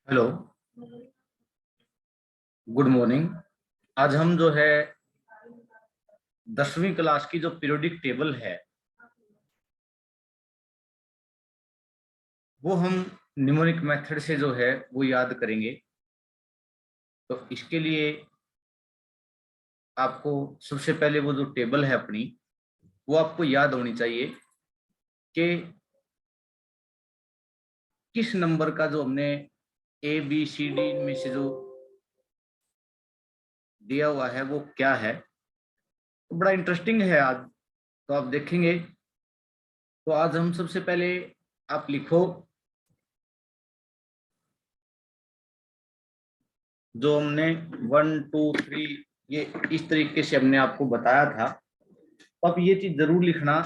Hello. Good morning. आज हम जो है 10वीं क्लास की जो पीरियोडिक टेबल है वो हम निमोनिक मेथड से जो है वो याद करेंगे। तो इसके लिए आपको सबसे पहले वो जो टेबल है अपनी वो आपको याद होनी चाहिए कि किस नंबर का जो हमने ए बी सी डी में से जो दिया हुआ है वो क्या है। तो बड़ा इंटरेस्टिंग है आज। तो आप देखेंगे। तो आज हम सबसे पहले आप लिखो जो हमने 1 2 3 ये इस तरीके से हमने आपको बताया था। तो आप ये चीज जरूर लिखना।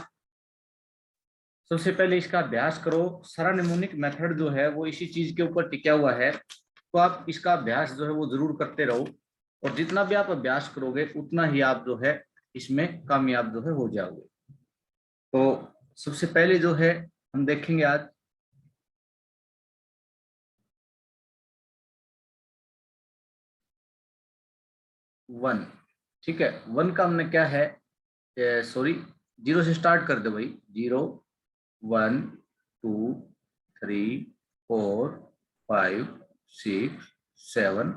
सबसे पहले इसका अभ्यास करो। सारा निमोनिक मेथड जो है वो इसी चीज के ऊपर टिका हुआ है। तो आप इसका अभ्यास जो है वो जरूर करते रहो। और जितना भी आप अभ्यास करोगे उतना ही आप जो है इसमें कामयाब जो है हो जाओगे। तो सबसे पहले जो है हम देखेंगे आज 1। ठीक है, 1 का हमने क्या है, सॉरी, 0 से स्टार्ट कर दो भाई। 0 1 2 3 4 5 6 7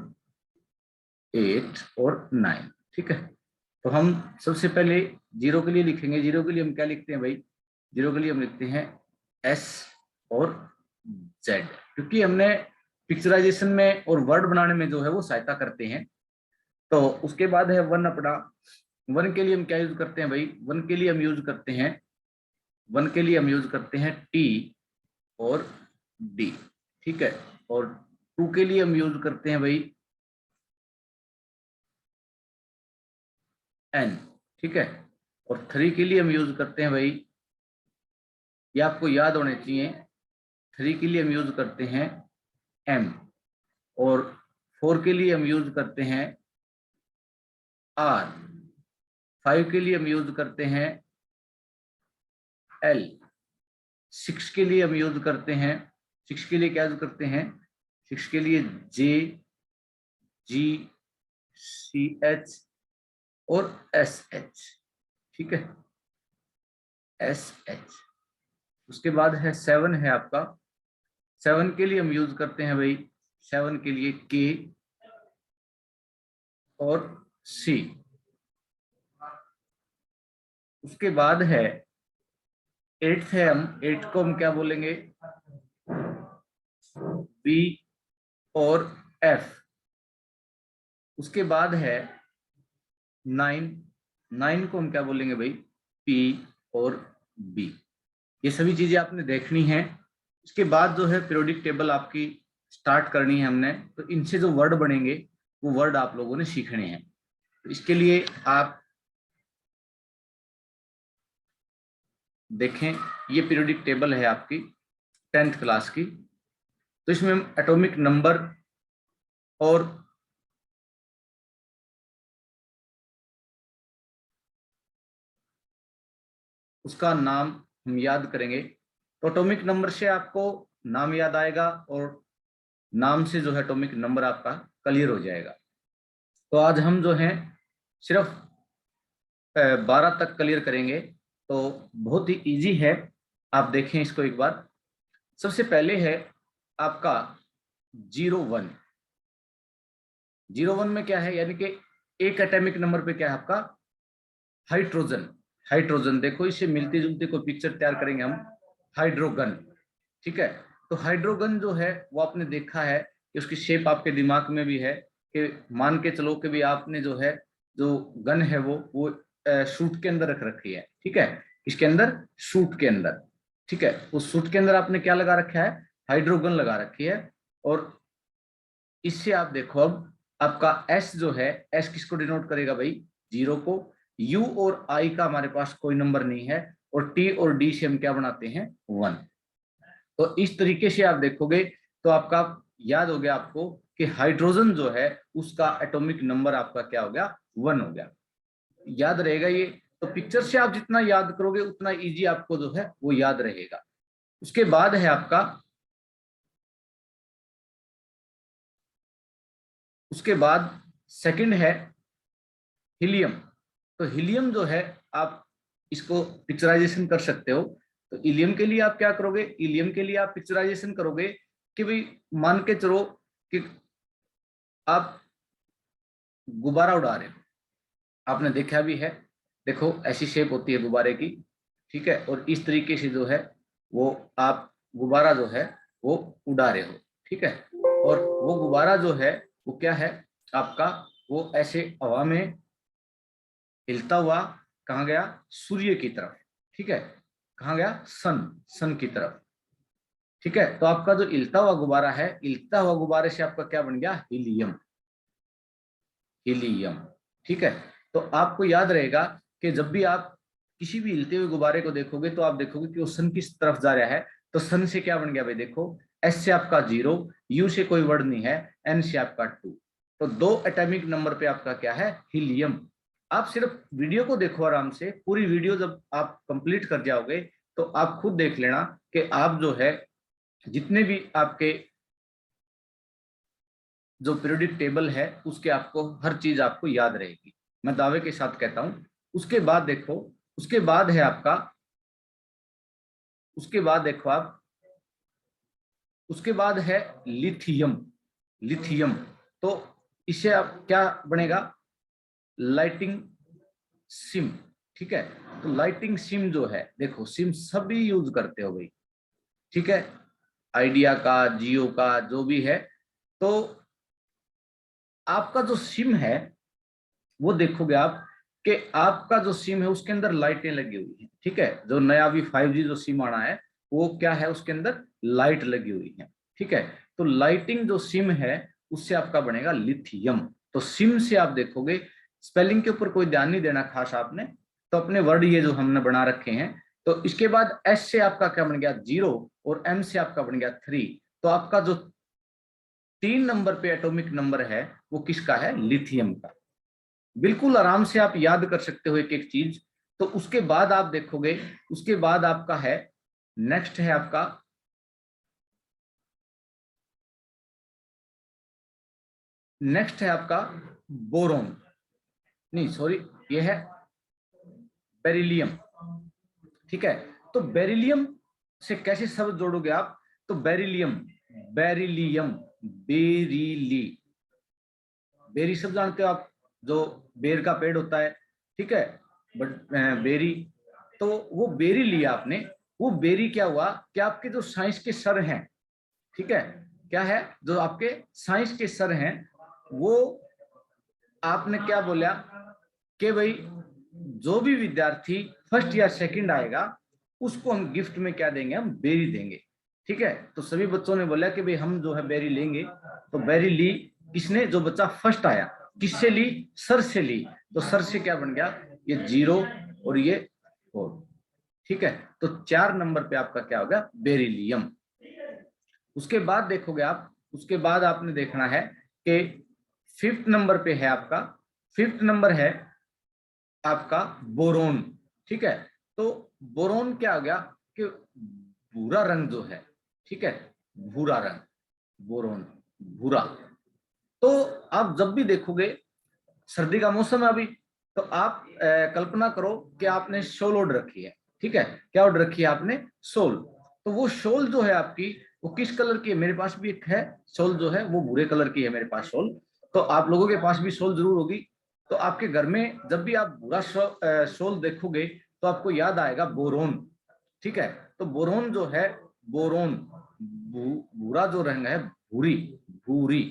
8 और 9। ठीक है। तो हम सबसे पहले 0 के लिए लिखेंगे। 0 के लिए हम क्या लिखते हैं भाई? 0 के लिए हम लिखते हैं S और Z, क्योंकि हमने पिक्चराइजेशन में और वर्ड बनाने में जो है वो सहायता करते हैं। तो उसके बाद है 1 अपना। 1 के लिए हम क्या यूज करते हैं भाई? 1 के लिए हम यूज करते हैं 1 के लिए हम यूज करते हैं T और D। ठीक है। और 2 के लिए हम यूज करते हैं भाई N। ठीक है। और 3 के लिए हम यूज करते हैं भाई, ये आपको याद होने चाहिए, 3 के लिए हम यूज करते हैं M। और 4 के लिए हम यूज करते हैं R। 5 के लिए हम यूज करते हैं L। 6 के लिए हम यूज करते हैं, 6 के लिए क्या यूज करते हैं? 6 के लिए J G CH और SH। ठीक है, SH। उसके बाद है 7 है आपका। 7 के लिए हम यूज करते हैं भाई, 7 के लिए K और C। उसके बाद है 8 है। हम 8 को हम क्या बोलेंगे? B और F। उसके बाद है 9। 9 को हम क्या बोलेंगे भाई? P और B। ये सभी चीजें आपने देखनी है। इसके बाद जो है पीरियोडिक टेबल आपकी स्टार्ट करनी है हमने। तो इनसे जो वर्ड बनेंगे वो वर्ड आप लोगों ने सीखने हैं। तो इसके लिए आप देखें, ये पीरियोडिक टेबल है आपकी 10th क्लास की। तो इसमें हम एटॉमिक नंबर और उसका नाम हम याद करेंगे। तो एटॉमिक नंबर से आपको नाम याद आएगा और नाम से जो है एटॉमिक नंबर आपका क्लियर हो जाएगा। तो आज हम जो है सिर्फ 12 तक क्लियर करेंगे। तो बहुत ही इजी है। आप देखें इसको एक बार। सबसे पहले है आपका 01। 01 में क्या है, यानी कि एक एटॉमिक नंबर पे क्या है आपका? हाइड्रोजन। हाइड्रोजन देखो, इससे मिलती जुलती कोई पिक्चर तैयार करेंगे हम, हाइड्रोगन। ठीक है। तो हाइड्रोगन जो है वो आपने देखा है कि उसकी शेप आपके दिमाग में भी है। कि मान के चलो कि भी आपने जो है जो गन है वो सूट के अंदर रख रखी है। ठीक है, इसके अंदर, सूट के अंदर। ठीक है, उस सूट के अंदर आपने क्या लगा रखा है? हाइड्रोगन लगा रखी है। और इससे आप देखो अब आपका एस जो है, एस किसको डिनोट करेगा भाई? 0 को। यू और आई का हमारे पास कोई नंबर नहीं है। और टी और डी से हम क्या बनाते हैं? 1। तो इस तरीके से आप देखोगे तो आपका याद हो गया आपको कि हाइड्रोजन जो है उसका एटॉमिक नंबर आपका क्या हो गया? 1 हो गया। याद रहेगा ये। तो पिक्चर से आप जितना याद करोगे उतना इजी आपको जो है वो याद रहेगा। उसके बाद है आपका उसके बाद सेकंड है हीलियम। तो हीलियम जो है आप इसको पिक्चराइजेशन कर सकते हो। तो हीलियम के लिए आप क्या करोगे, हीलियम के लिए आप पिक्चराइजेशन करोगे कि भाई मान के चलो कि आप गुब्बारा उड़ा रहे हो, आपने देखा भी है, देखो ऐसी शेप होती है गुब्बारे की, ठीक है, और इस तरीके से जो है वो आप गुब्बारा जो है वो उड़ा रहे हो, ठीक है, और वो गुब्बारा जो है वो क्या है आपका, वो ऐसे हवा में हिलता हुआ कहाँ गया, सूर्य की तरफ, ठीक है, कहाँ गया, सन की तरफ, ठीक है। तो आपका जो हिलता हुआ गुब्बारा है, हिलता हुआ गुब्बारे से आपका क्या बन गया, हीलियम, हीलियम, ठीक है। तो आपको याद रहेगा कि जब भी आप किसी भी हिलते हुए गुब्बारे को देखोगे तो आप देखोगे कि वो सन किस तरफ जा रहा है। तो सन से क्या बन गया भाई, देखो एस से आपका 0, यू से कोई वर्ड नहीं है, एन से आपका 2। तो 2 एटॉमिक नंबर पे आपका क्या है, हीलियम। आप सिर्फ वीडियो को देखो आराम से, पूरी वीडियो जब आप कंप्लीट कर जाओगे तो आप खुद देख लेना कि आप जो है जितने भी आपके जो पीरियोडिक टेबल है उसके आपको हर चीज आपको याद रहेगी, मैं दावे के साथ कहता हूं। उसके बाद देखो, उसके बाद है आपका, उसके बाद देखो आप, उसके बाद है लिथियम, लिथियम। तो इससे आप क्या बनेगा, लाइटिंग सिम, ठीक है। तो लाइटिंग सिम जो है, देखो सिम सभी यूज करते हो भाई, ठीक है, आइडिया का, जियो का, जो भी है। तो आपका जो सिम है वो देखोगे आप कि आपका जो सिम है उसके अंदर लाइटें लगी हुई है, ठीक है। जो नया अभी 5G जो सिम आना है वो क्या है, उसके अंदर लाइट लगी हुई है, ठीक है। तो लाइटिंग जो सिम है उससे आपका बनेगा लिथियम। तो सिम से आप देखोगे, स्पेलिंग के ऊपर कोई ध्यान नहीं देना खास आपने, तो अपने वर्ड ये जो हमने बना रखे हैं। तो इसके बाद एस से आपका क्या बन गया, 0, और एम से आपका बन गया 3। तो आपका जो 3 नंबर पे एटॉमिक नंबर है वो किसका है, लिथियम का। बिल्कुल आराम से आप याद कर सकते हो एक एक चीज। तो उसके बाद आप देखोगे, उसके बाद आपका है, नेक्स्ट है आपका, नेक्स्ट है आपका बोरोन, नहीं सॉरी, ये है बेरिलियम, ठीक है। तो बेरिलियम से कैसे शब्द जोड़ोगे आप, तो बेरिलियम, बेरिलियम, बेरीली, बेरी सब जानते हो आप, जो बेर का पेड़ होता है, ठीक है, बट बेरी, तो वो बेरी लिया आपने। वो बेरी क्या हुआ कि आपके जो साइंस के सर हैं, ठीक है, क्या है, जो आपके साइंस के सर हैं, वो आपने क्या बोला कि भाई जो भी विद्यार्थी फर्स्ट या सेकंड आएगा उसको हम गिफ्ट में क्या देंगे, हम बेरी देंगे, ठीक है। तो सभी बच्चों ने बोला कि भाई हम जो है बेरी लेंगे। तो बेरी ली किसने, जो बच्चा फर्स्ट आया, किससे ली, सर से ली। तो सर से क्या बन गया, ये 0 और ये 4, ठीक है। तो 4 नंबर पे आपका क्या होगा, बेरिलियम। उसके बाद देखोगे आप, उसके बाद आपने देखना है कि 5th नंबर पे है आपका, 5th नंबर है आपका बोरोन, ठीक है। तो बोरोन क्या आ गया कि भूरा रंग जो है, ठीक है, भूरा रंग, बोरोन, भूरा। तो आप जब भी देखोगे, सर्दी का मौसम है अभी, तो आप कल्पना करो कि आपने शॉल ओढ़ रखी है, ठीक है, क्या ओढ़ रखी है आपने, शॉल। तो वो शॉल जो है आपकी, वो किस कलर की है, मेरे पास भी एक है शॉल जो है वो भूरे कलर की है मेरे पास शॉल। तो आप लोगों के पास भी शॉल जरूर होगी। तो आपके घर में जब भी आप भूरा शॉल देखोगे तो आपको याद आएगा बोरोन, ठीक है। तो बोरोन जो है, बोरोन, भूरा जो रंग है, भूरी, भूरी।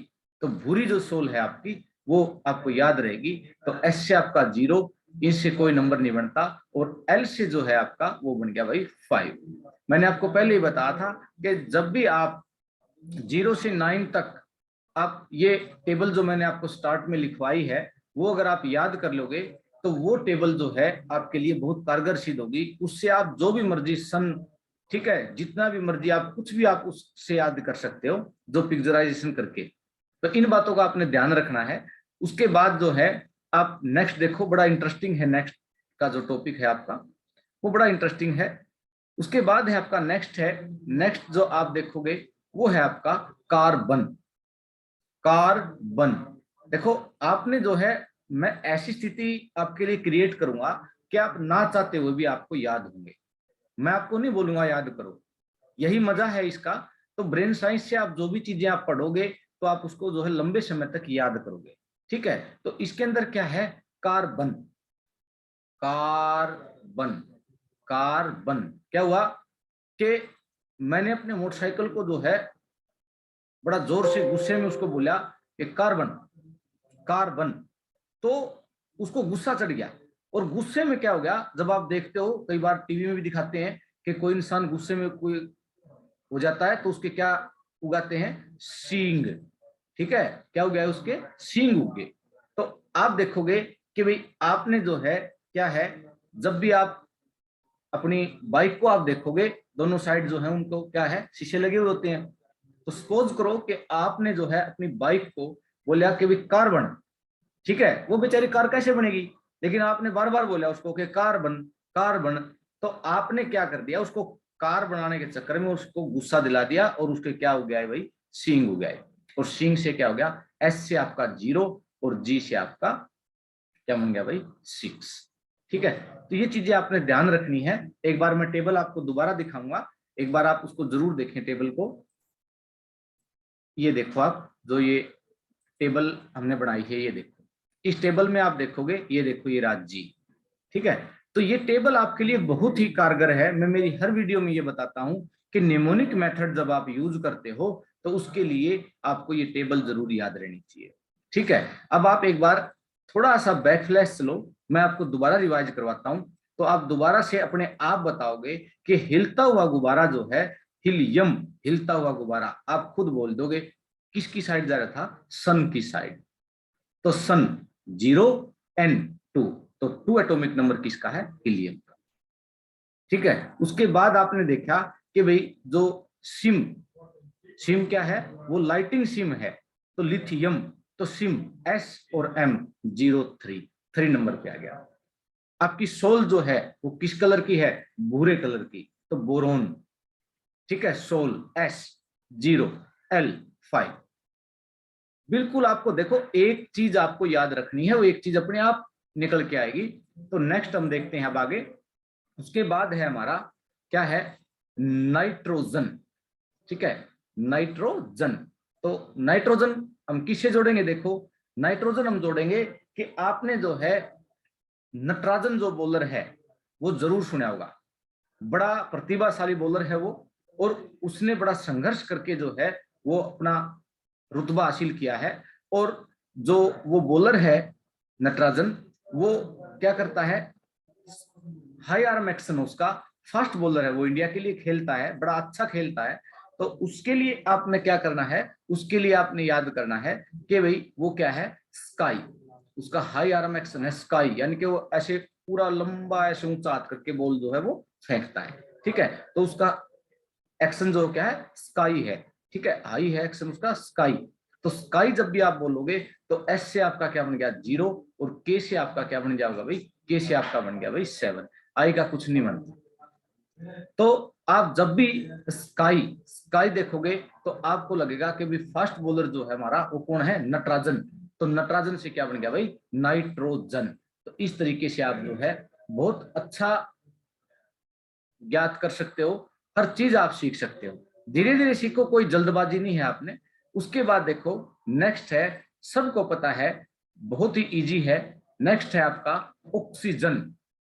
तो भूरी जो सोल है आपकी वो आपको याद रहेगी। तो एस से आपका 0, इससे कोई नंबर नहीं बनता, और एल से जो है आपका वो बन गया भाई 5। मैंने आपको पहले ही बताया था कि जब भी आप 0 से 9 तक आप ये टेबल जो मैंने आपको स्टार्ट में लिखवाई है वो अगर आप याद कर लोगे तो वो टेबल जो है आपके लिए बहुत कारगर सिद्ध होगी। उससे आप जो भी मर्जी सन, ठीक है, जितना भी मर्जी आप कुछ भी आप उससे याद कर सकते हो, जो पिक्चराइजेशन करके। तो इन बातों का आपने ध्यान रखना है। उसके बाद जो है आप नेक्स्ट देखो, बड़ा इंटरेस्टिंग है, नेक्स्ट का जो टॉपिक है आपका वो बड़ा इंटरेस्टिंग है। उसके बाद है आपका नेक्स्ट है, नेक्स्ट जो आप देखोगे वो है आपका कार्बन, कार्बन, देखो आपने जो है, मैं ऐसी स्थिति आपके लिए क्रिएट करूंगा कि आप ना चाहते हुए भी आपको याद होंगे। मैं आपको नहीं बोलूंगा याद करो, यही मजा है इसका। तो ब्रेन साइंस से आप जो भी चीजें आप पढ़ोगे तो आप उसको जो है लंबे समय तक याद करोगे। ठीक है, तो इसके अंदर क्या है, कार्बन, कार्बन, कार्बन। क्या हुआ कि मैंने अपने मोटरसाइकिल को जो है बड़ा जोर से गुस्से में उसको बोला कि कार्बन, कार्बन, तो उसको गुस्सा चढ़ गया। और गुस्से में क्या हो गया, जब आप देखते हो कई बार टीवी में भी दिखाते हैं कि कोई इंसान गुस्से में कोई हो जाता है तो उसके क्या उगाते हैं, सींग। ठीक है, क्या हो गया है, उसके सींग उगे। तो आप देखोगे कि भाई आपने जो है क्या है, जब भी आप अपनी बाइक को आप देखोगे, दोनों साइड जो है उनको क्या है, शीशे लगे हुए होते हैं। तो सपोज करो कि आपने जो है अपनी बाइक को बोला कि भाई कार बन। ठीक है, वो बेचारी कार कैसे बनेगी, लेकिन आपने बार बार बोला उसको कि कार बन, कार बन। तो आपने क्या कर दिया, उसको कार बनाने के चक्कर में उसको गुस्सा दिला दिया और उसके क्या हो गया है भाई, सींग हो गया है। और सींग से क्या हो गया, एस से आपका 0 और जी से आपका क्या बन गया भाई, 6। ठीक है, तो ये चीजें आपने ध्यान रखनी है। एक बार मैं टेबल आपको दोबारा दिखाऊंगा, एक बार आप उसको जरूर देखें टेबल को। ये देखो आप, जो ये टेबल हमने बनाई है, ये देखो, इस टेबल में आप देखोगे, ये देखो ये राज्य। ठीक है, तो ये टेबल आपके लिए बहुत ही कारगर है। मैं मेरी हर वीडियो में ये बताता हूं कि निमोनिक मेथड जब आप यूज करते हो तो उसके लिए आपको ये टेबल जरूर याद रहनी चाहिए। ठीक है, अब आप एक बार थोड़ा सा बैक फ्लैश लो, मैं आपको दोबारा रिवाइज करवाता हूं। तो आप दोबारा से अपने आप बताओगे कि हिलता हुआ गुब्बारा जो है, हिलियम, हिलता हुआ गुब्बारा, आप खुद बोल दोगे किसकी साइड जा रहा था, सन की साइड। तो सन 0 N 2, तो 2 एटॉमिक नंबर किसका है, हीलियम का। ठीक है, उसके बाद आपने देखा कि भाई जो सिम, सिम क्या है, वो लाइटिंग सिम है, तो लिथियम, तो सिम S और M 03, 3 नंबर पे आ गया। आपकी सोल जो है वो किस कलर की है, भूरे कलर की, तो बोरोन। ठीक है, सोल S 0 L 5। बिल्कुल, आपको देखो एक चीज आपको याद रखनी है, वो एक चीज अपने आप निकल के आएगी। तो नेक्स्ट हम देखते हैं अब आगे। उसके बाद है हमारा क्या है, नाइट्रोजन। ठीक है, नाइट्रोजन। तो नाइट्रोजन हम किससे जोड़ेंगे, देखो नाइट्रोजन हम जोड़ेंगे कि आपने जो है नटराजन जो बॉलर है वो जरूर सुना होगा, बड़ा प्रतिभाशाली बॉलर है वो, और उसने बड़ा संघर्ष करके जो है वो अपना रुतबा हासिल किया है। और जो वो बॉलर है नटराजन, वो क्या करता है, हाई आर्म एक्शन उसका, फास्ट बॉलर है वो, इंडिया के लिए खेलता है, बड़ा अच्छा खेलता है। तो उसके लिए आपने क्या करना है, उसके लिए आपने याद करना है कि भाई वो क्या है, स्काई, उसका हाई आर्म एक्शन है स्काई, यानी कि वो ऐसे पूरा लंबा ऐसे ऊंचा हाथ करके बॉल जो है वो फेंकता है। ठीक है, तो उसका एक्शन जो क्या है, स्काई है। ठीक है, हाई है एक्शन उसका स्काई। तो स्काई जब भी आप बोलोगे तो एस से आपका क्या बन गया, 0, और के से आपका क्या बन जाएगा भाई, के से आपका बन गया भाई 7। आई का कुछ नहीं बनता। तो आप जब भी स्काई, स्काई देखोगे तो आपको लगेगा कि भी फास्ट बॉलर जो है हमारा वो कौन है, नटराजन। तो नटराजन से क्या बन गया भाई, नाइट्रोजन। तो इस तरीके से आप जो है बहुत अच्छा ज्ञात कर सकते हो, हर चीज आप सीख सकते हो, धीरे धीरे सीखो, कोई जल्दबाजी नहीं है आपने। उसके बाद देखो नेक्स्ट है, सबको पता है, बहुत ही इजी है। नेक्स्ट है आपका ऑक्सीजन।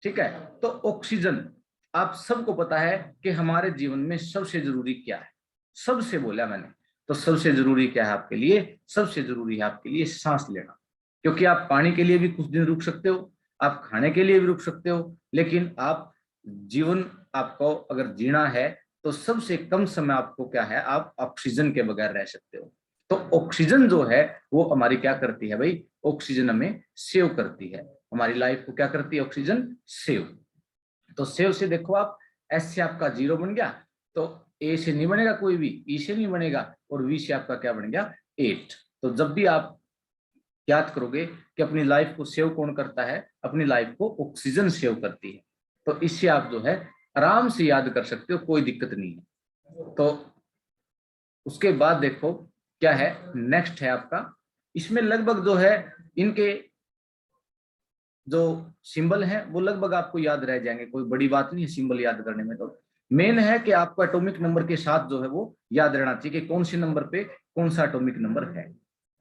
ठीक है, तो ऑक्सीजन आप सबको पता है कि हमारे जीवन में सबसे जरूरी क्या है, सबसे बोला मैंने, तो सबसे जरूरी क्या है आपके लिए, सबसे जरूरी है आपके लिए सांस लेना। क्योंकि आप पानी के लिए भी कुछ दिन रुक सकते हो, आप खाने के लिए भी रुक सकते हो, लेकिन आप जीवन आपको अगर जीना है तो सबसे कम समय आपको क्या है, आप ऑक्सीजन के बगैर रह सकते हो। तो ऑक्सीजन जो है वो हमारी क्या करती है भाई, ऑक्सीजन हमें सेव करती है, हमारी लाइफ को क्या करती है, ऑक्सीजन सेव। तो सेव से देखो आप, एस से आपका 0 बन गया, तो ए से नहीं बनेगा कोई भी, ई से नहीं बनेगा, और वी से आपका क्या बन गया, 8। तो जब भी आप याद करोगे कि अपनी लाइफ को सेव कौन करता है, अपनी लाइफ को ऑक्सीजन सेव करती है, तो इससे आप जो है आराम से याद कर सकते हो, कोई दिक्कत नहीं है। तो उसके बाद देखो क्या है, नेक्स्ट है आपका इसमें लगभग जो है इनके जो सिंबल है वो लगभग आपको याद रह जाएंगे, कोई बड़ी बात नहीं है सिंबल याद करने में। तो मेन है कि आपको एटॉमिक नंबर के साथ जो है वो याद रहना चाहिए कि कौन से नंबर पे कौन सा एटॉमिक नंबर है,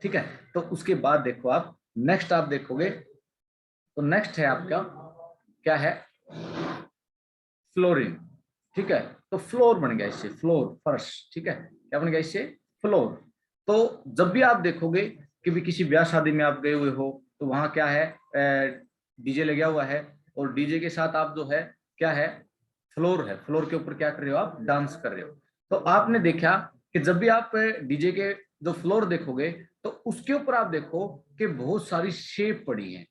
ठीक है। तो उसके बाद देखो आप नेक्स्ट आप देखोगे तो नेक्स्ट है आपका क्या है, फ्लोरीन, ठीक है। तो फ्लोर बन गया इससे, फ्लोर फर्श, ठीक है, क्या बन गया इससे, फ्लोर। तो जब भी आप देखोगे कि भी किसी ब्याह शादी में आप गए हुए हो तो वहां क्या है, डीजे लगा हुआ है और डीजे के साथ आप जो है क्या है, फ्लोर है, फ्लोर के ऊपर क्या कर रहे हो आप, डांस कर रहे हो। तो आपने देखा कि जब भी आप डीजे के जो फ्लोर देखोगे तो उसके ऊपर आप देखो कि बहुत सारी शेप पड़ी है,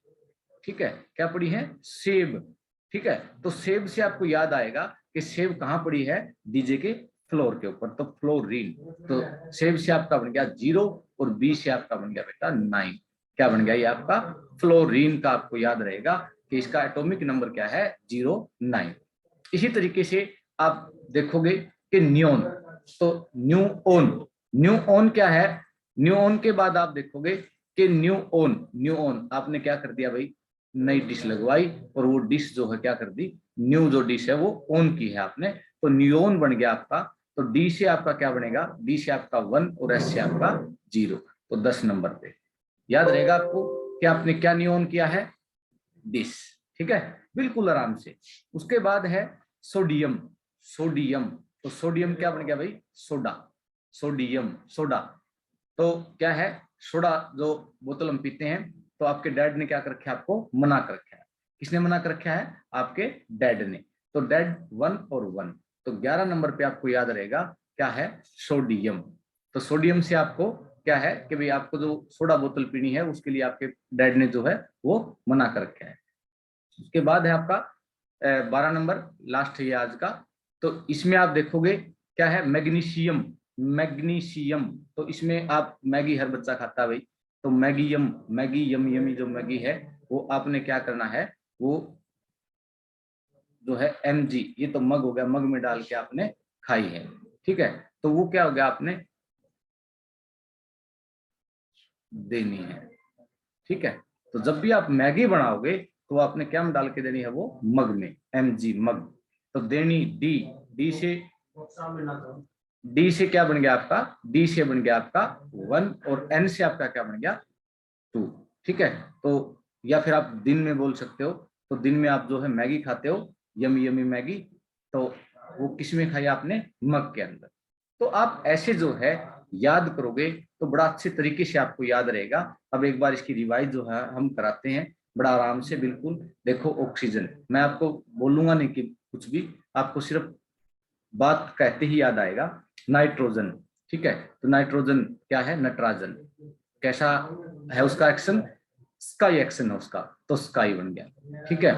ठीक है, क्या पड़ी है, सेब, ठीक है। तो सेब से आपको याद आएगा कि सेब कहाँ पड़ी है, डीजे के फ्लोर के ऊपर, तो फ्लोरीन। तो सेब से आपका बन गया 0 और बी से आपका बन गया बेटा 9, क्या बन गया ये आपका फ्लोरीन का, आपको याद रहेगा कि इसका एटॉमिक नंबर क्या है, 09। इसी तरीके से आप देखोगे कि न्यून, तो न्यूऑन, न्यूऑन क्या है, न्यूऑन के बाद आप देखोगे कि न्यूऑन, न्यूऑन आपने क्या कर दिया भाई, नई डिश लगवाई और वो डिश जो है क्या कर दी, न्यू जो डिश है वो ऑन की है आपने, तो न्यूऑन बन गया आपका। तो डी से आपका क्या बनेगा, डी से आपका 1 और एस से आपका 0, तो 10 नंबर पे याद रहेगा आपको कि आपने क्या न्यूऑन किया है, डिश, ठीक है, बिल्कुल आराम से। उसके बाद है सोडियम, सोडियम, तो सोडियम क्या बन गया भाई, सोडा, सोडियम सोडा। तो क्या है, सोडा जो बोतल हम पीते हैं, तो आपके डैड ने क्या कर रखा है, आपको मना कर रखा है, किसने मना कर रखा है, आपके डैड ने। तो डैड 1 और 1, तो 11 नंबर पे आपको याद रहेगा क्या है, सोडियम। तो सोडियम से आपको क्या है कि भाई आपको जो सोडा बोतल पीनी है उसके लिए आपके डैड ने जो है वो मना कर रखा है। उसके बाद है आपका 12 नंबर, लास्ट है ये आज का। तो इसमें आप देखोगे क्या है, मैग्नीशियम, मैग्नीशियम। तो इसमें आप मैगी हर बच्चा खाता है भाई, तो मैगी मैगी यमी जो मैगी है वो आपने क्या करना है, वो जो है mg, ये तो मग हो गया, मग में डाल के आपने खाई है, ठीक है। तो वो क्या हो गया, आपने देनी है, ठीक है। तो जब भी आप मैगी बनाओगे तो आपने क्या में डाल के देनी है, वो मग में, mg मग। तो देनी डी, डी से, डी से क्या बन गया आपका, डी से बन गया आपका 1 और एन से आपका क्या बन गया 2, ठीक है। तो या फिर आप दिन में बोल सकते हो, तो दिन में आप जो है मैगी खाते हो, यमी यमी मैगी, तो वो किस में खाई आपने, मग के अंदर। तो आप ऐसे जो है याद करोगे तो बड़ा अच्छे तरीके से आपको याद रहेगा। अब एक बार इसकी रिवाइज जो है हम कराते हैं बड़ा आराम से, बिल्कुल देखो, ऑक्सीजन मैं आपको बोलूंगा नहीं कि कुछ भी, आपको सिर्फ बात कहते ही याद आएगा, नाइट्रोजन, ठीक है। तो नाइट्रोजन क्या है, नटराजन, कैसा है उसका एक्शन, स्काई एक्शन है उसका, तो स्काई बन गया, ठीक है।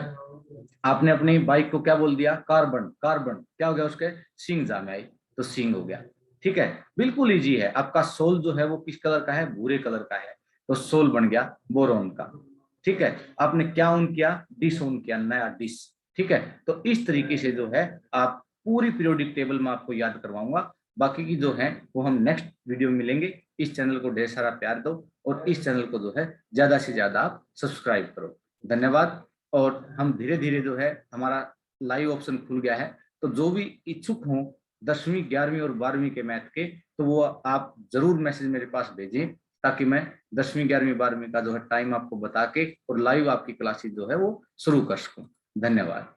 आपने अपनी बाइक को क्या बोल दिया, कार्बन, कार्बन क्या हो गया उसके, सिंग जा में आई, तो सिंग हो गया, ठीक है। बिल्कुल इजी है। आपका सोल जो है वो किस कलर का है, भूरे कलर का है, तो सोल बन गया बोरोन का, ठीक है। आपने क्या ऑन किया, डिस ऑन किया, नया डिस, ठीक है। तो इस तरीके से जो है आप पूरी पीरियोडिक टेबल में आपको याद करवाऊंगा। बाकी की जो है वो हम नेक्स्ट वीडियो में मिलेंगे। इस चैनल को ढेर सारा प्यार दो और इस चैनल को जो है ज्यादा से ज्यादा आप सब्सक्राइब करो। धन्यवाद। और हम धीरे धीरे जो है हमारा लाइव ऑप्शन खुल गया है, तो जो भी इच्छुक हों 10वीं 11वीं और 12वीं के मैथ के, तो वो आप जरूर मैसेज मेरे पास भेजें, ताकि मैं 10वीं 11वीं 12वीं का जो है टाइम आपको बता के और लाइव आपकी क्लासेस जो है वो शुरू कर सकूं। धन्यवाद।